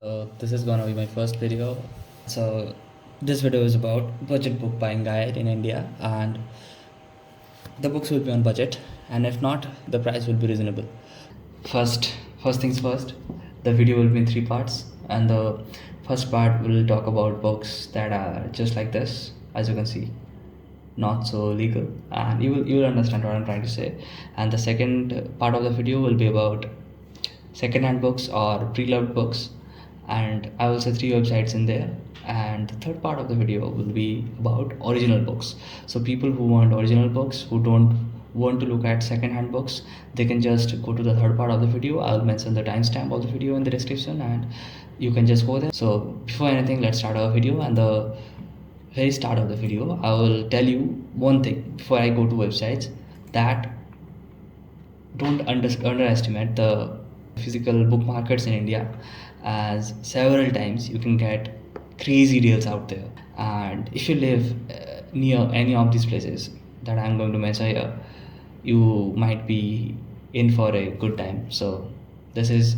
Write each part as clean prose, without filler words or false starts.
This is gonna be my first video. So this video is about budget book buying guide in India, and the books will be on budget, and if not, the price will be reasonable. First, first things first, the video will be in three parts, and the first part will talk about books that are just like this, as you can see, not so legal, and you will understand what I'm trying to say. And the second part of the video will be about second-hand books or pre-loved books, and I will say three websites in there. And the third part of the video will be about original books. So people who want original books, who don't want to look at second-hand books, they can just go to the third part of the video. I'll mention the timestamp of the video in the description, and you can just go there. So before anything, let's start our video. And the very start of the video, I will tell you one thing before I go to websites, that don't underestimate the physical book markets in India, as several times you can get crazy deals out there. And if you live near any of these places that I'm going to mention here, you might be in for a good time. So this is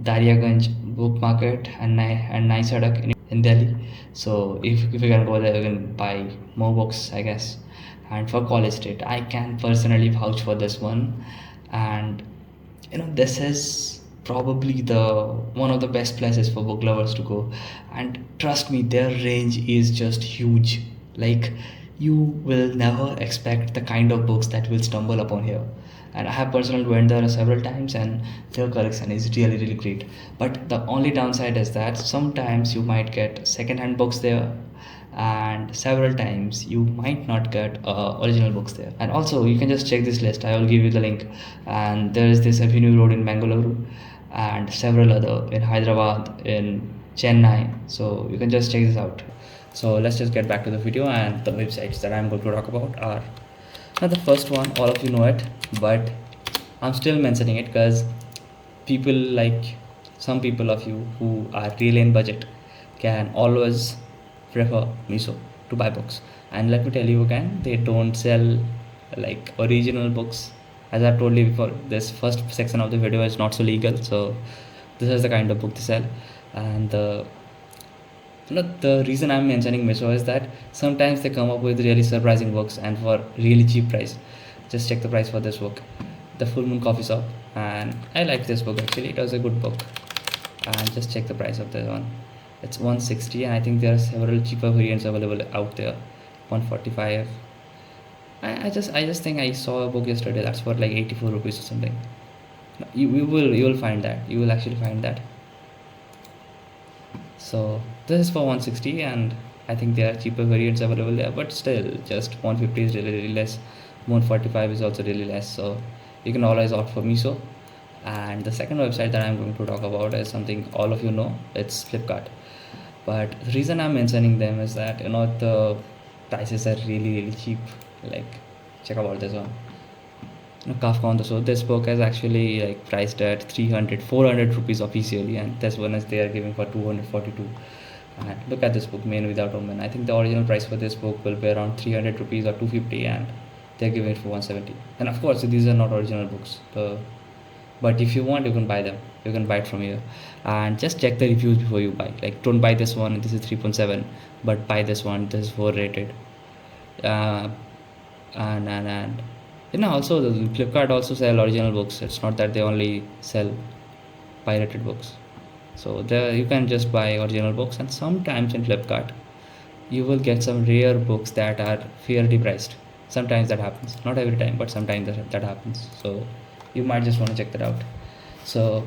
Dariaganj book market and Nai Sadak in Delhi. So if you can go there, you can buy more books, I guess. And for College Street, I can personally vouch for this one. And this is probably the one of the best places for book lovers to go. And trust me, their range is just huge. Like, you will never expect the kind of books that will stumble upon here. And I have personally went there several times, and their collection is really great. But the only downside is that sometimes you might get second-hand books there, and several times you might not get original books there. And also, you can just check this list. I will give you the link. And there is this Avenue Road in Bangalore, and several other in Hyderabad, in Chennai. So you can just check this out. So let's just get back to the video, and the websites that I'm going to talk about are, now the first one, all of you know it, but I'm still mentioning it because people like some people of you who are really in budget can always prefer Miso to buy books. And let me tell you again, they don't sell like original books. As I've told you before, this first section of the video is not so legal, so this is the kind of book they sell. And the reason I'm mentioning Miso is that sometimes they come up with really surprising books and for really cheap price. Just check the price for this book, The Full Moon Coffee Shop, and I like this book actually. It was a good book. And just check the price of this one. It's 160, and I think there are several cheaper variants available out there. 145. I just think I saw a book yesterday that's for like 84 rupees or something. You will find that. You will actually find that. So this is for 160, and I think there are cheaper variants available there, but still just 150 is really less. 145 is also really less, so you can always opt for Miso. And the second website that I'm going to talk about is something all of you know. It's Flipkart. But the reason I'm mentioning them is that the prices are really cheap. Like, check about this one. Kafka on the Shore. This book is actually like priced at 400 rupees officially, and this one is they are giving for 242. And look at this book, Man Without Woman. I think the original price for this book will be around 300 rupees or 250, and they're giving it for 170. And of course, these are not original books. But if you want, you can buy them. You can buy it from here, and just check the reviews before you buy. Like, don't buy this one, this is 3.7, but buy this one, this is 4 rated. And also the Flipkart also sell original books. It's not that they only sell pirated books. So there you can just buy original books, and sometimes in Flipkart you will get some rare books that are fairly priced. Sometimes that happens, not every time, but sometimes that happens. So you might just want to check that out. So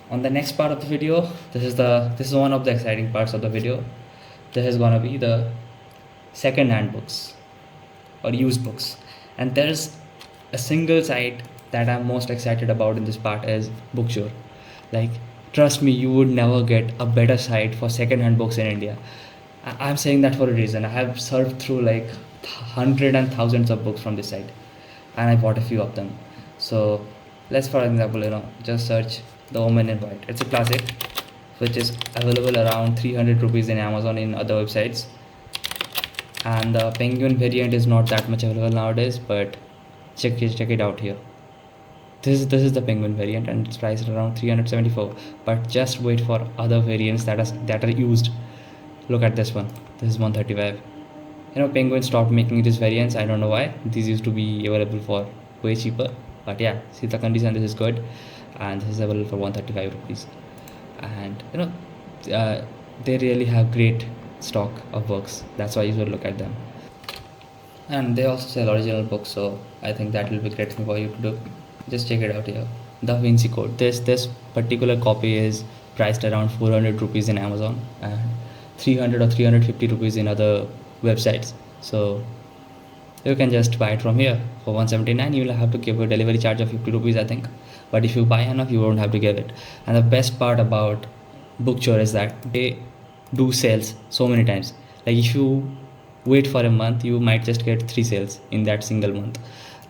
on the next part of the video, this is one of the exciting parts of the video. This is gonna be the second-hand books or used books, and there's a single site that I'm most excited about in this part is Bookshore. Like, trust me, you would never get a better site for second-hand books in India. I'm saying that for a reason. I have surfed through like hundreds and thousands of books from this site, and I bought a few of them. So let's, for example, just search The Woman in White. It's a classic which is available around 300 rupees in Amazon, in other websites. And the Penguin variant is not that much available nowadays, but check it out here. This is the penguin variant and it's priced around 374. But just wait for other variants that are used. Look at this one. This is 135. Penguin stopped making these variants. I don't know why. These used to be available for way cheaper. But yeah, see the condition. This is good, and this is available for 135 rupees. And they really have great stock of books. That's why you should look at them. And they also sell original books, so I think that will be great thing for you to do. Just check it out here. Da Vinci Code. This particular copy is priced around 400 rupees in Amazon and 300 or 350 rupees in other websites. So you can just buy it from here for 179. You will have to give a delivery charge of 50 rupees, I think. But if you buy enough, you won't have to give it. And the best part about bookstore is that they do sales so many times. Like if you wait for a month, you might just get 3 sales in that single month.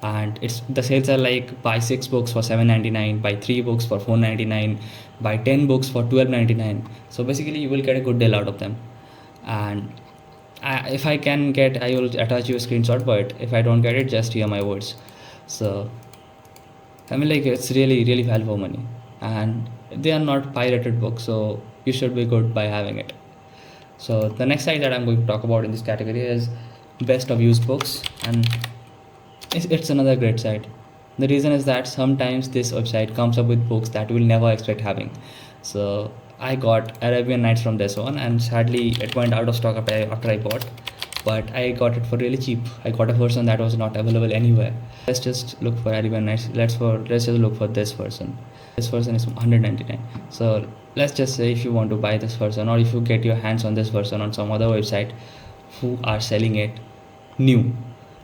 And it's the sales are like buy 6 books for 7.99, buy 3 books for 4.99, buy 10 books for 12.99. So basically you will get a good deal out of them. And if I can get, I will attach you a screenshot, but if I don't get it, just hear my words. So I mean, like, it's really value for money, and they are not pirated books, so you should be good by having it. So the next site that I'm going to talk about in this category is best of used books, and it's another great site. The reason is that sometimes this website comes up with books that you will never expect having. So I got Arabian Nights from this one, and sadly it went out of stock after I bought, but I got it for really cheap. I got a version that was not available anywhere. Let's just look for Arabian Nights. Let's just look for this version. This version is 199. So let's just say if you want to buy this version, or if you get your hands on this version on some other website who are selling it new,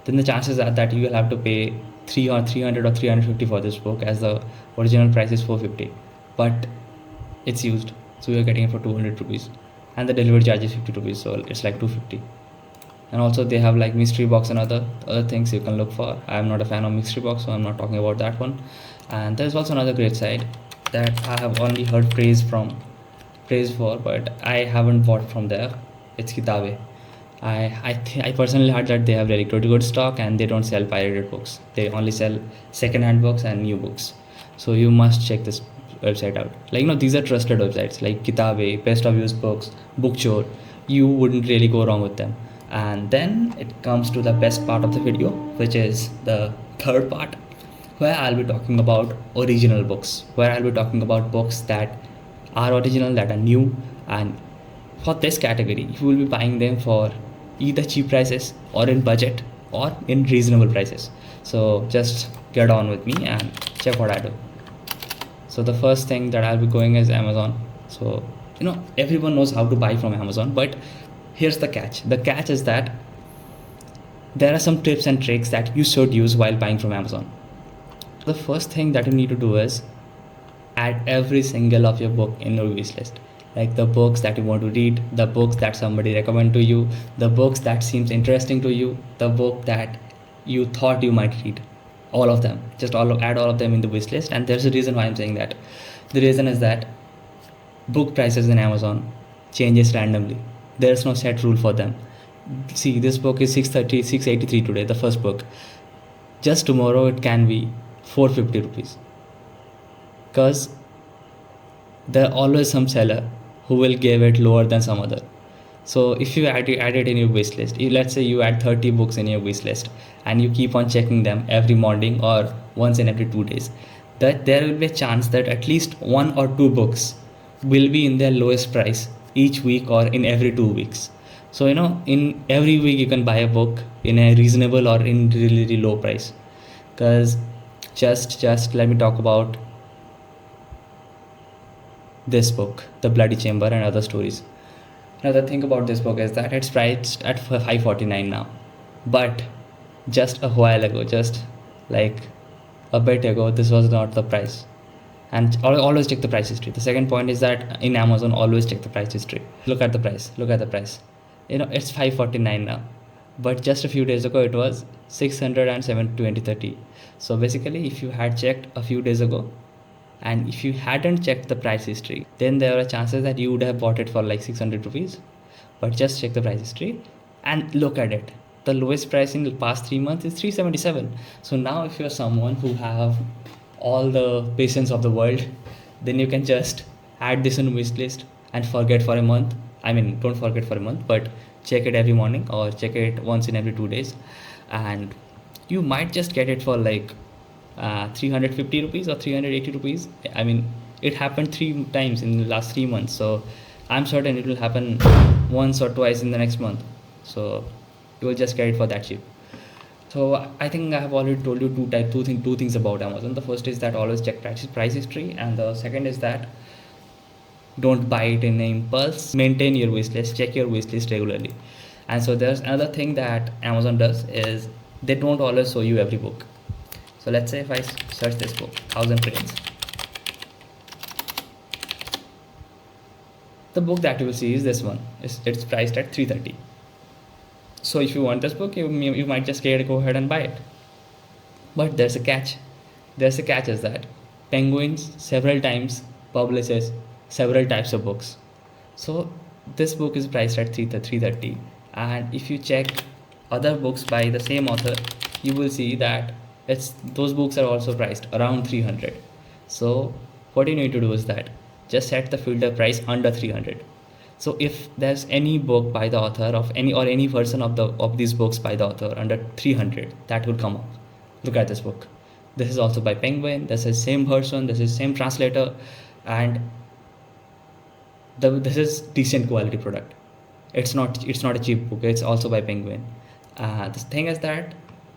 then the chances are that you will have to pay 300 or 350 for this book, as the original price is 450, but it's used, so you're getting it for 200 rupees, and the delivery charge is 50 rupees, so it's like 250. And also they have like mystery box and other things you can look for. I'm not a fan of mystery box, so I'm not talking about that one. And there's also another great site that I have only heard praise for, but I haven't bought from there. It's Kitabe. I personally heard that they have really good stock, and they don't sell pirated books. They only sell second-hand books and new books. So you must check this website out. Like, these are trusted websites like Kitabe, Best of Used Books, Bookstore. You wouldn't really go wrong with them. And then it comes to the best part of the video, which is the third part, where I'll be talking about original books, where I'll be talking about books that are original, that are new. And for this category, you will be buying them for either cheap prices, or in budget, or in reasonable prices. So just get on with me and check what I do. So the first thing that I'll be going is Amazon. So everyone knows how to buy from Amazon, but here's the catch. The catch is that there are some tips and tricks that you should use while buying from Amazon. The first thing that you need to do is add every single of your book in your wish list. Like the books that you want to read, the books that somebody recommend to you, the books that seems interesting to you, the book that you thought you might read. All of them. Just add all of them in the wish list. And there's a reason why I'm saying that. The reason is that book prices in Amazon changes randomly. There's no set rule for them. See, this book is 683 today, the first book. Just tomorrow it can be 450 rupees. Because there always some seller who will give it lower than some other. So if you add it in your wish list, let's say you add 30 books in your wish list, and you keep on checking them every morning or once in every 2 days, that there will be a chance that at least 1 or 2 books will be in their lowest price each week or in every 2 weeks. So in every week you can buy a book in a reasonable or in really low price. Because just let me talk about this book, The Bloody Chamber and Other Stories. Now the thing about this book is that it's priced at 549 now, but just a while ago, just like a bit ago, this was not the price. And always check the price history. The second point is that in Amazon, always check the price history. Look at the price. It's 549 now, but just a few days ago it was 607 2030. So basically, if you had checked a few days ago, and if you hadn't checked the price history, then there are chances that you would have bought it for like 600 rupees. But just check the price history and look at it. The lowest price in the past 3 months is 377. So now if you're someone who have all the patience of the world, then you can just add this on wish list and forget for a month. I mean, don't forget for a month, but check it every morning or check it once in every 2 days, and you might just get it for like 350 rupees or 380 rupees. I mean, it happened 3 times in the last 3 months, so I'm certain it will happen once or twice in the next month. So you will just get it for that cheap. So I think I have already told you two things about Amazon. The first is that always check price history, and the second is that don't buy it in impulse. Maintain your wish list, check your wish list regularly. And so there's another thing that Amazon does is they don't always show you every book. So let's say if I search this book, 1000 Trains, the book that you will see is this one. It's priced at 330. So if you want this book, you might just go ahead and buy it. But there's a catch. There's a catch is that Penguins several times publishes several types of books. So this book is priced at 330, and if you check other books by the same author, you will see that those books are also priced around 300. So what you need to do is that just set the filter price under 300. So if there's any book by the author of any version of these books by the author under 300, that will come up. Look at this book. This is also by Penguin. This is same version. This is same translator, and this is decent quality product. It's not a cheap book. It's also by Penguin. The thing is that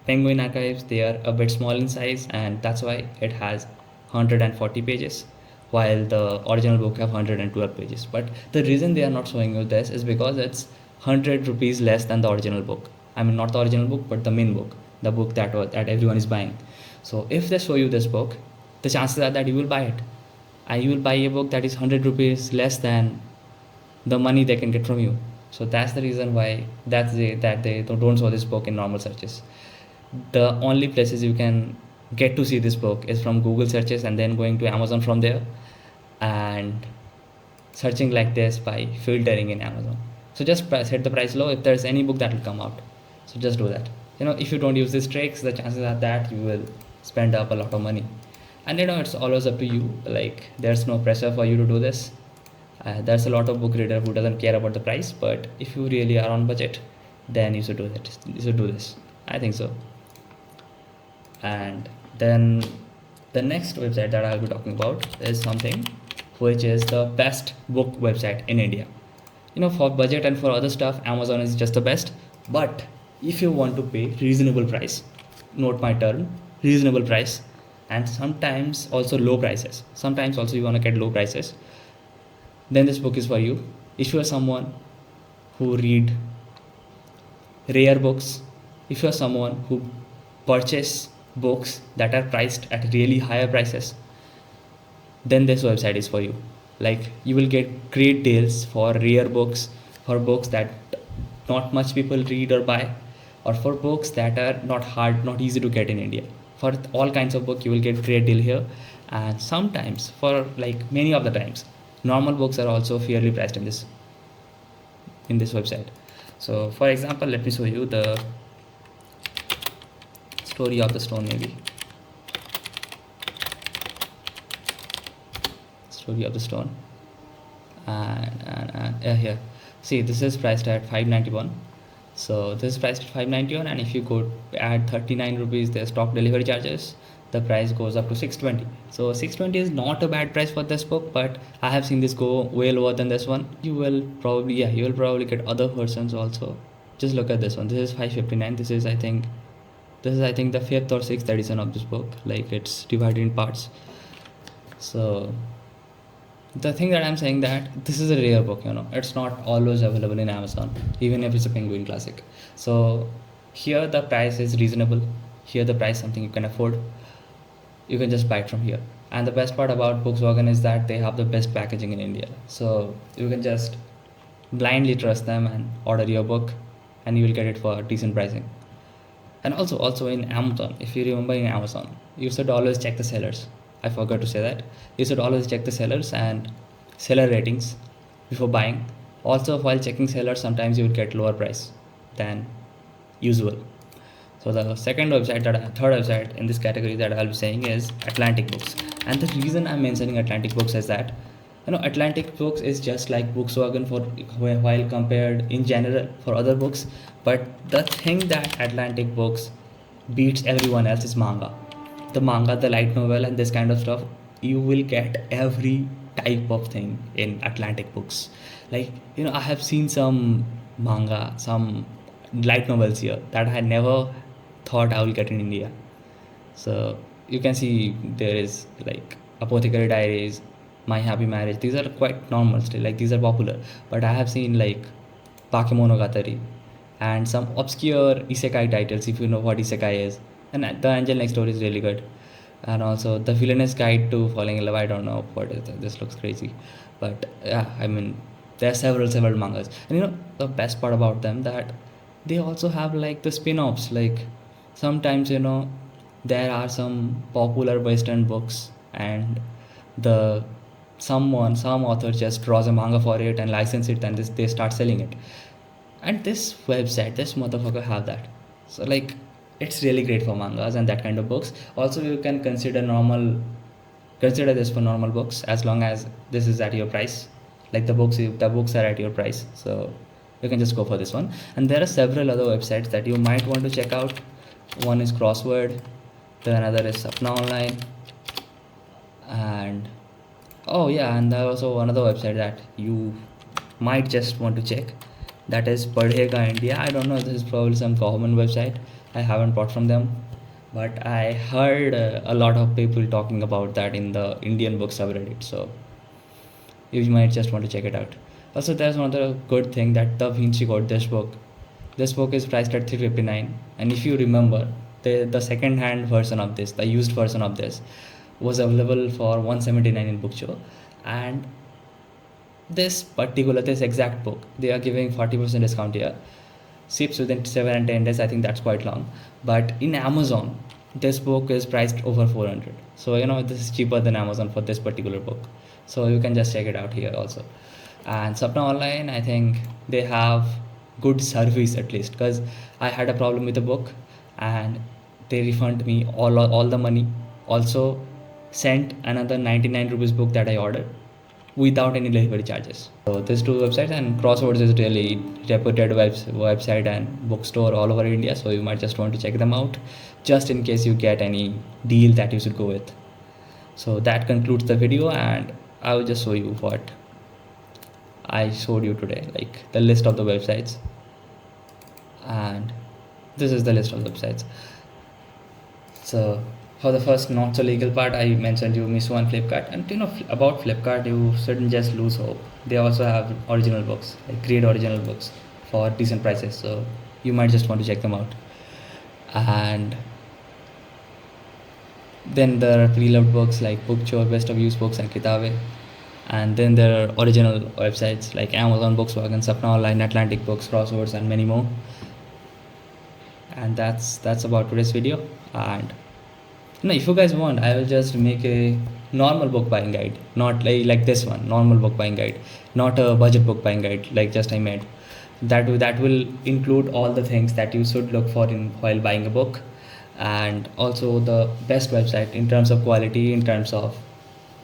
Penguin archives, they are a bit small in size, and that's why it has 140 pages, while the original book have 112 pages. But the reason they are not showing you this is because it's 100 rupees less than the original book. I mean, not the original book, but the main book, the book that everyone is buying. So if they show you this book, the chances are that you will buy it, and you will buy a book that is 100 rupees less than the money they can get from you. So that's the reason why that they don't show this book in normal searches. The only places you can get to see this book is from Google searches, and then going to Amazon from there and searching like this by filtering in Amazon. So just set the price low. If there's any book that will come out, so just do that. If you don't use these tricks, the chances are that you will spend up a lot of money. And it's always up to you. Like, there's no pressure for you to do this. There's a lot of book reader who doesn't care about the price, but if you really are on budget, then you should do that. You should do this. I think so. And then the next website that I'll be talking about is something which is the best book website in India. For budget and for other stuff, Amazon is just the best. But if you want to pay reasonable price, note my term, reasonable price, and sometimes also low prices, sometimes also you want to get low prices, then this book is for you. If you are someone who read rare books, if you are someone who purchase books that are priced at really higher prices, then this website is for you. Like, you will get great deals for rare books, for books that not much people read or buy, or for books that are not easy to get in India. For all kinds of books, you will get great deal here. And sometimes, for like many of the times, normal books are also fairly priced in this website. So for example, let me show you the Story of the Stone, maybe. Story of the Stone. And here. See, this is priced at 591. So this is priced at 591, and if you go add 39 rupees, there's top delivery charges, the price goes up to 620. So 620 is not a bad price for this book, but I have seen this go way lower than this one. You will probably get other versions also. Just look at this one. This is 559. This is I think the 5th or 6th edition of this book. Like, it's divided in parts. So the thing that I'm saying, that this is a rare book, it's not always available in Amazon, even if it's a Penguin classic. So here the price is reasonable. Here the price something you can afford. You can just buy it from here. And the best part about Bookswagon is that they have the best packaging in India. So you can just blindly trust them and order your book, and you will get it for decent pricing. And also in Amazon, if you remember, in Amazon, you should always check the sellers. I forgot to say that. You should always check the sellers and seller ratings before buying. Also, while checking sellers, sometimes you will get lower price than usual. So the third website in this category that I'll be saying is Atlantic Books. And the reason I'm mentioning Atlantic Books is that, Atlantic Books is just like Bookswagon for while compared in general for other books. But the thing that Atlantic Books beats everyone else is manga. The manga, the light novel, and this kind of stuff, you will get every type of thing in Atlantic Books. Like, I have seen some manga, some light novels here that I never thought I will get in India. So you can see there is like Apothecary Diaries, My Happy Marriage. These are quite normal still, like these are popular. But I have seen like Bakemonogatari and some obscure isekai titles, if you know what isekai is. And the Angel Next Door is really good. And also The Villainous Guide to Falling in Love. I don't know what is this, looks crazy. But yeah, I mean, there are several mangas. And the best part about them that they also have like the spin-offs. Like sometimes, there are some popular Western books, and some author just draws a manga for it and license it, and they start selling it. And this website, this motherfucker have that. So like, it's really great for mangas and that kind of books. Also, you can consider this for normal books, as long as this is at your price. Like the books are at your price, so you can just go for this one. And there are several other websites that you might want to check out. One is Crossword, then another is Sapna Online, and and there also another website that you might just want to check, that is Padhega India. I don't know, this is probably some government website. I haven't bought from them, but I heard a lot of people talking about that in the Indian book subreddit, so you might just want to check it out. Also, there's another good thing that Da Vinci Code, this book. This book is priced at $359, and if you remember, the second-hand version of this, the used version of this, was available for $179 in Bookshop, and this exact book, they are giving 40% discount here. Ships within 7 and 10 days. I think that's quite long. But in Amazon, this book is priced over 400. So this is cheaper than Amazon for this particular book. So you can just check it out here also. And Sapna Online, I think they have good service at least, because I had a problem with the book and they refund me all the money. Also sent another 99 rupees book that I ordered without any delivery charges. So these two websites, and Crosswords is really reputed website and bookstore all over India, so you might just want to check them out just in case you get any deal that you should go with. So that concludes the video, and I will just show you what I showed you today, like the list of the websites, and this is the list of websites. So for the first not so legal part, I mentioned you Miso and Flipkart. And about Flipkart, you shouldn't just lose hope. They also have original books, like great original books for decent prices. So you might just want to check them out. And then there are pre-loved books like Bookchore, Best of Used Books, and Kitabe. And then there are original websites like Amazon, Bookswagon, Sapna Online, Atlantic Books, Crosswords, and many more. And that's about today's video. And if you guys want, I will just make a normal book buying guide, not like this one, normal book buying guide, not a budget book buying guide like just I made. That will include all the things that you should look for while buying a book, and also the best website in terms of quality, in terms of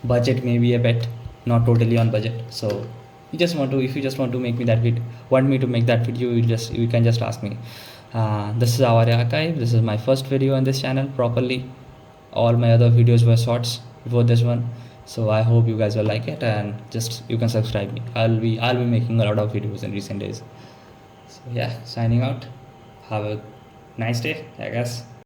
budget, maybe a bit, not totally on budget. So if you just want to make me that video, you can just ask me. This is our archive. This is my first video on this channel properly. All my other videos were shorts before this one, so I hope you guys will like it, and just you can subscribe me. I'll be making a lot of videos in recent days. So yeah, signing out. Have a nice day, I guess.